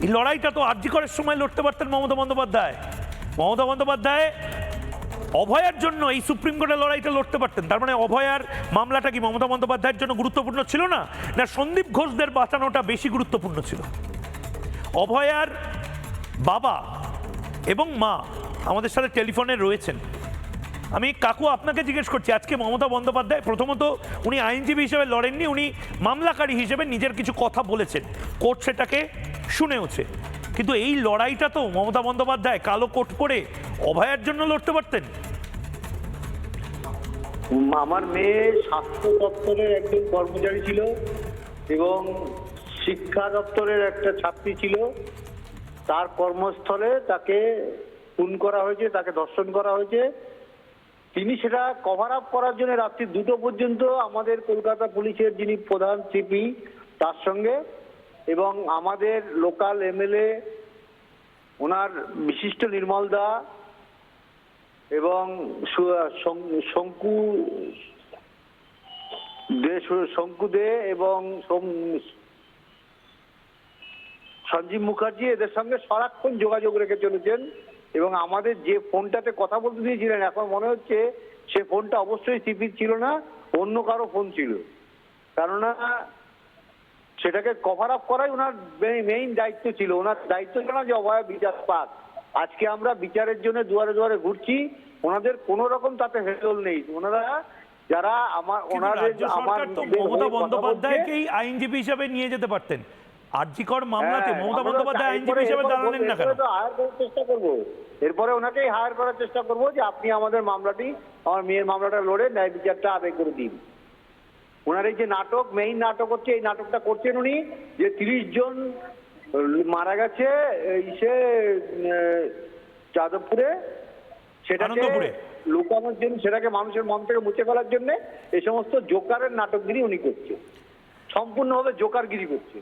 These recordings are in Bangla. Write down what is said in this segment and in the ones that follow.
এই লড়াইটা তো আরজি করের সময় লড়তে পারতেন মমতা বন্দ্যোপাধ্যায়। মমতা বন্দ্যোপাধ্যায় অভয়ার জন্য এই সুপ্রিম কোর্টের লড়াইটা লড়তে পারতেন। তার মানে অভয়ার মামলাটা কি মমতা বন্দ্যোপাধ্যায়ের জন্য গুরুত্বপূর্ণ ছিল না, না সন্দীপ ঘোষদের বাঁচানোটা বেশি গুরুত্বপূর্ণ ছিল? অভয়ার বাবা এবং মা আমাদের সাথে টেলিফোনে রয়েছেন। আমি কাকু আপনাকে জিজ্ঞেস করছি, আজকে মমতা বন্দ্যোপাধ্যায় প্রথমত উনি আইনজীবী হিসেবে লড়েননি, উনি মামলাকারী হিসেবে নিজের কিছু কথা বলেছেন, কোর্ট সেটাকে শুনেওছে। কিন্তু এই লড়াইটা তো মমতা বন্দ্যোপাধ্যায় কালো কোট পরে অভয়ার জন্য লড়তে পারতেন। আমার মেয়ে স্বাস্থ্য দপ্তরের একজন কর্মচারী ছিল এবং শিক্ষা দপ্তরের একটা ছাত্রী ছিল। তার কর্মস্থলে তাকে খুন করা হয়েছে, তাকে ধর্ষণ করা হয়েছে। তিনি সেটা কভার আপ করার জন্য রাত্রি 2টো পর্যন্ত আমাদের কলকাতা পুলিশের যিনি প্রধান সিপি তার সঙ্গে এবং আমাদের লোকাল এমএলএ ওনার বিশিষ্ট নির্মল দা এবং শঙ্কু দে এবং সঞ্জীব মুখার্জি এদের সঙ্গে সারাক্ষণ যোগাযোগ রেখে চলেছেন। এবং আমাদের যে ফোনটাতে কথা বলতে দিয়েছিলেন এখন মনে হচ্ছে সে ফোনটা অবশ্যই সিপির ছিল না, অন্য কারো ফোন ছিল। কেননা সেটাকে কভার আপ করাই ওনার মেইন দায়িত্ব ছিল। ওনার দায়িত্ব ছিল না যে অভয়া বিচার পাক। আজকে আমরা বিচারের জন্য দুয়ারে দুয়ারে ঘুরছি, ওনাদের কোন রকম তাতে হেলদোল নেই। ওনারা যারা মমতা বন্দ্যোপাধ্যায়কেই আইনজীবী হিসেবে নিয়ে যেতে পারতেন। আরজিকর মামলাতে মমতা বন্দ্যোপাধ্যায় আইনজীবী হিসেবে দাঁড়ালেন না কেন? হায়ার করার চেষ্টা করবো, এরপরে ওনাকেই হায়ার করার চেষ্টা করবো যে আপনি আমাদের মামলাটি, আমার মেয়ের মামলাটা লড়ে ন্যায় বিচারটা আদায় করে দিন। ওনার এই যে নাটক, মেইন নাটক হচ্ছে, এই নাটকটা করছেন উনি যে 30 জন মারা গেছে যাদবপুরে, সেটাকে লুকানোর জন্য, সেটাকে মানুষের মন থেকে মুছে ফেলার জন্য এই সমস্ত জোকারের নাটকগিরি উনি করছে, সম্পূর্ণভাবে জোকারগিরি করছে।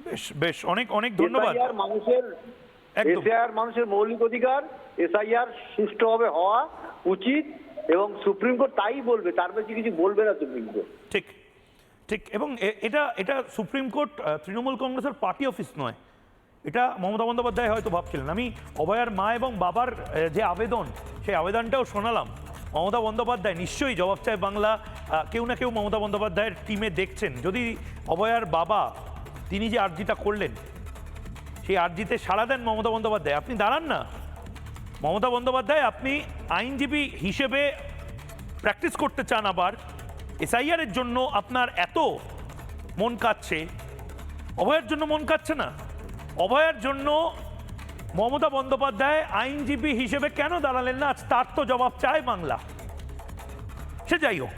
বেশ বেশ, অনেক অনেক ধন্যবাদ। এসআইআর মানুষের মৌলিক অধিকার, এসআইআর সুষ্ঠুভাবে হওয়া উচিত এবং সুপ্রিম কোর্ট তাই বলবে, তার বেশি কিছু বলবে না সুপ্রিম কোর্ট। ঠিক ঠিক। এবং এটা সুপ্রিম কোর্ট তৃণমূল কংগ্রেসের পার্টি অফিস নয়, এটা মমতা বন্দ্যোপাধ্যায় হয়তো ভাবছিলেন। আমি অভয়ার মা এবং বাবার যে আবেদন, সেই আবেদনটাও শোনালাম। মমতা বন্দ্যোপাধ্যায় নিশ্চয়ই জবাব চায় বাংলা কেউ না কেউ মমতা বন্দ্যোপাধ্যায়ের টিমে দেখছেন। যদি অভয়ার বাবা তিনি যে আর্জিটা করলেন সেই আর্জিতে সাড়া দেন মমতা বন্দ্যোপাধ্যায়, আপনি দাঁড়ান না। মমতা বন্দ্যোপাধ্যায় আপনি আইনজীবী হিসেবে প্র্যাকটিস করতে চান, আবার এসআইআরের জন্য আপনার এত মন কাচ্ছে, অভয়ের জন্য মন কাচ্ছে না? অভয়ের জন্য মমতা বন্দ্যোপাধ্যায় আইনজীবী হিসেবে কেন দাঁড়ালেন না? আজ তার তো জবাব চায় বাংলা। সে যাই হোক,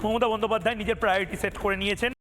মমতা বন্দ্যোপাধ্যায় নিজের প্রায়োরিটি সেট করে নিয়েছেন।